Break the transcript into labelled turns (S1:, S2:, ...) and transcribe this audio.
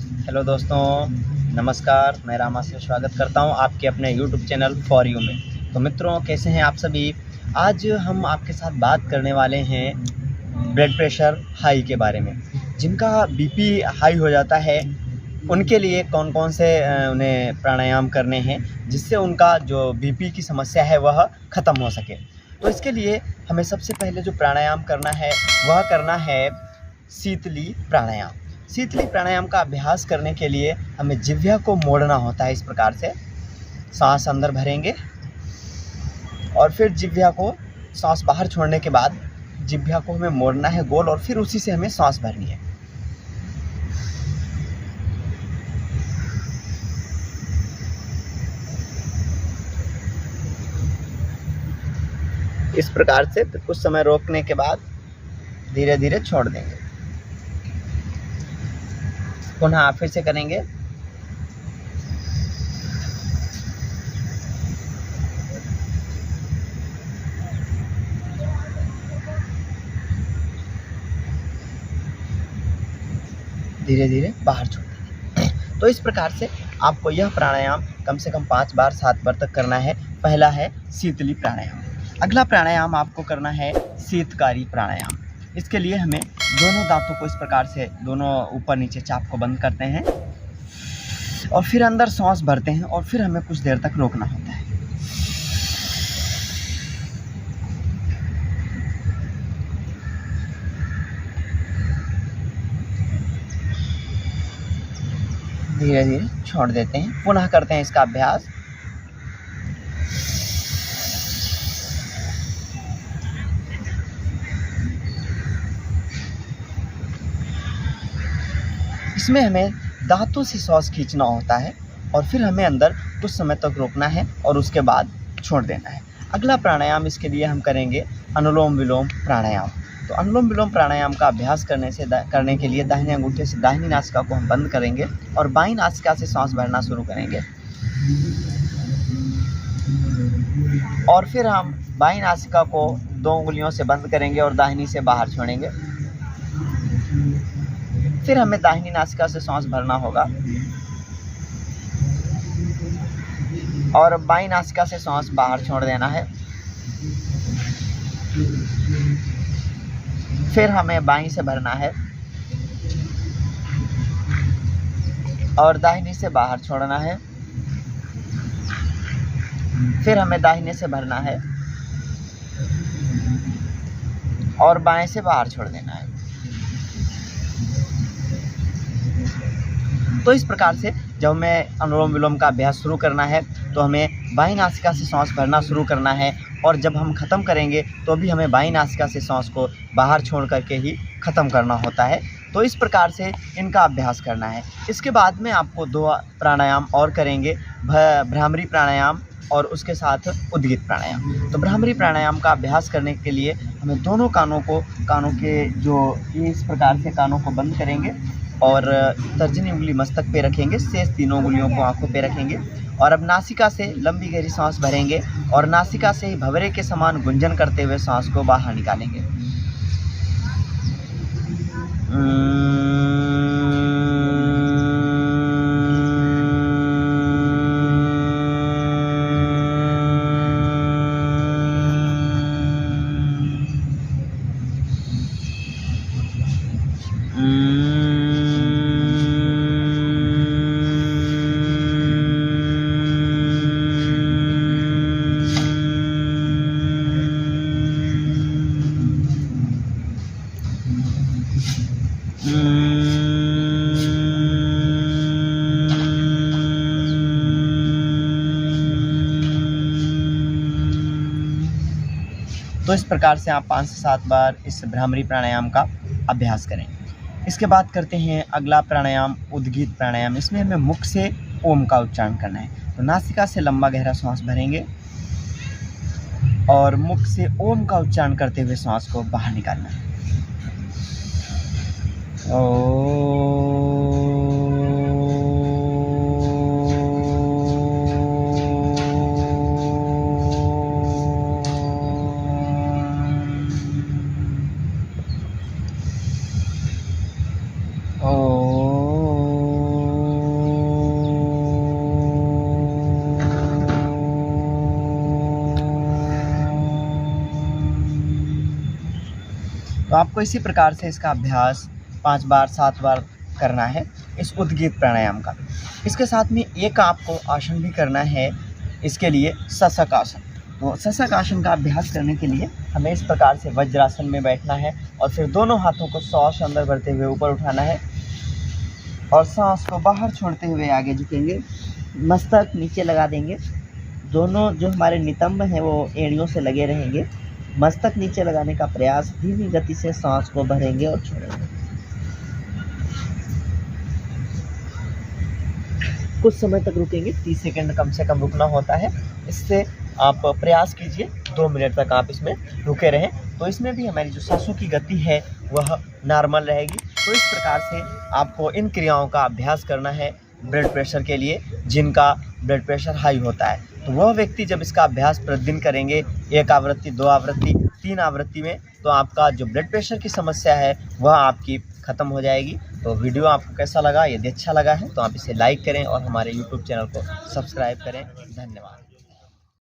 S1: Hello दोस्तों, नमस्कार। मैं रामा से स्वागत करता हूं आपके अपने यूट्यूब चैनल फॉर यू में। तो मित्रों, कैसे हैं आप सभी। आज हम आपके साथ बात करने वाले हैं ब्लड प्रेशर हाई के बारे में। जिनका बीपी हाई हो जाता है उनके लिए कौन कौन से उन्हें प्राणायाम करने हैं जिससे उनका जो बीपी की समस्या है वह ख़त्म हो सके। तो इसके लिए हमें सबसे पहले जो प्राणायाम करना है वह करना है शीतली प्राणायाम। शीतली प्राणायाम का अभ्यास करने के लिए हमें जिह्वा को मोड़ना होता है। इस प्रकार से सांस अंदर भरेंगे और फिर जिह्वा को सांस बाहर छोड़ने के बाद जिह्वा को हमें मोड़ना है गोल, और फिर उसी से हमें सांस भरनी है। इस प्रकार से फिर कुछ समय रोकने के बाद धीरे धीरे छोड़ देंगे। पुनः आप फिर से करेंगे। धीरे धीरे बाहर छोड़ देंगे। तो इस प्रकार से आपको यह प्राणायाम कम से कम 5 बार 7 बार तक करना है। पहला है शीतली प्राणायाम। अगला प्राणायाम आपको करना है शीतकारी प्राणायाम। इसके लिए हमें दोनों दांतों को इस प्रकार से दोनों ऊपर नीचे चाप को बंद करते हैं और फिर अंदर सांस भरते हैं और फिर हमें कुछ देर तक रोकना होता है। धीरे धीरे छोड़ देते हैं। पुनः करते हैं इसका अभ्यास। इसमें हमें दांतों से सांस खींचना होता है और फिर हमें अंदर कुछ समय तक रोकना है और उसके बाद छोड़ देना है। अगला प्राणायाम इसके लिए हम करेंगे अनुलोम विलोम प्राणायाम। तो अनुलोम विलोम प्राणायाम का अभ्यास करने के लिए दाहिने अंगूठे से दाहिनी नासिका को हम बंद करेंगे और बाईं नासिका से सांस भरना शुरू करेंगे। और फिर हम बाईं नासिका को 2 उंगलियों से बंद करेंगे और दाहिनी से बाहर छोड़ेंगे। फिर हमें दाहिनी नासिका से सांस भरना होगा और बाईं नासिका से सांस बाहर छोड़ देना है। फिर हमें बाईं से भरना है और दाहिनी से बाहर छोड़ना है। फिर हमें दाहिने से भरना है और बाएं से बाहर छोड़ देना है। तो इस प्रकार से जब हमें अनुलोम विलोम का अभ्यास शुरू करना है तो हमें बाईं नासिका से सांस भरना शुरू करना है और जब हम ख़त्म करेंगे तो भी हमें बाईं नासिका से सांस को बाहर छोड़ करके ही ख़त्म करना होता है। तो इस प्रकार से इनका अभ्यास करना है। इसके बाद में आपको 2 प्राणायाम और करेंगे, भ्रामरी प्राणायाम और उसके साथ उद्गीत प्राणायाम। तो भ्रामरी प्राणायाम का अभ्यास करने के लिए हमें दोनों कानों के जो इस प्रकार से कानों को बंद करेंगे और तर्जनी उंगली मस्तक पे रखेंगे, शेष 3 उंगलियों को आंखों पे रखेंगे और अब नासिका से लंबी गहरी सांस भरेंगे और नासिका से ही भंवरे के समान गुंजन करते हुए सांस को बाहर निकालेंगे। तो इस प्रकार से आप 5 से 7 बार इस भ्रामरी प्राणायाम का अभ्यास करें। इसके बाद करते हैं अगला प्राणायाम उद्गीत प्राणायाम। इसमें हमें मुख से ओम का उच्चारण करना है। तो नासिका से लंबा गहरा सांस भरेंगे और मुख से ओम का उच्चारण करते हुए सांस को बाहर निकालना है। तो आपको इसी प्रकार से इसका अभ्यास 5 बार 7 बार करना है इस उद्गीत प्राणायाम का। इसके साथ में एक आपको आसन भी करना है, इसके लिए शशक आसन। तो शशक आसन का अभ्यास करने के लिए हमें इस प्रकार से वज्रासन में बैठना है और फिर दोनों हाथों को सांस अंदर भरते हुए ऊपर उठाना है और सांस को बाहर छोड़ते हुए आगे झुकेंगे, मस्तक नीचे लगा देंगे। दोनों जो हमारे नितंब हैं वो एड़ियों से लगे रहेंगे। मस्तक नीचे लगाने का प्रयास, धीमी गति से सांस को भरेंगे और छोड़ेंगे। कुछ समय तक रुकेंगे, 30 सेकंड कम से कम रुकना होता है। इससे आप प्रयास कीजिए 2 मिनट तक आप इसमें रुके रहें, तो इसमें भी हमारी जो सांसों की गति है वह नॉर्मल रहेगी। तो इस प्रकार से आपको इन क्रियाओं का अभ्यास करना है ब्लड प्रेशर के लिए, जिनका ब्लड प्रेशर हाई होता है। तो वह व्यक्ति जब इसका अभ्यास प्रतिदिन करेंगे 1 आवृत्ति, 2 आवृत्ति, 3 आवृत्ति में, तो आपका जो ब्लड प्रेशर की समस्या है वह आपकी ख़त्म हो जाएगी। तो वीडियो आपको कैसा लगा? यदि अच्छा लगा है तो आप इसे लाइक करें और हमारे यूट्यूब चैनल को सब्सक्राइब करें। धन्यवाद।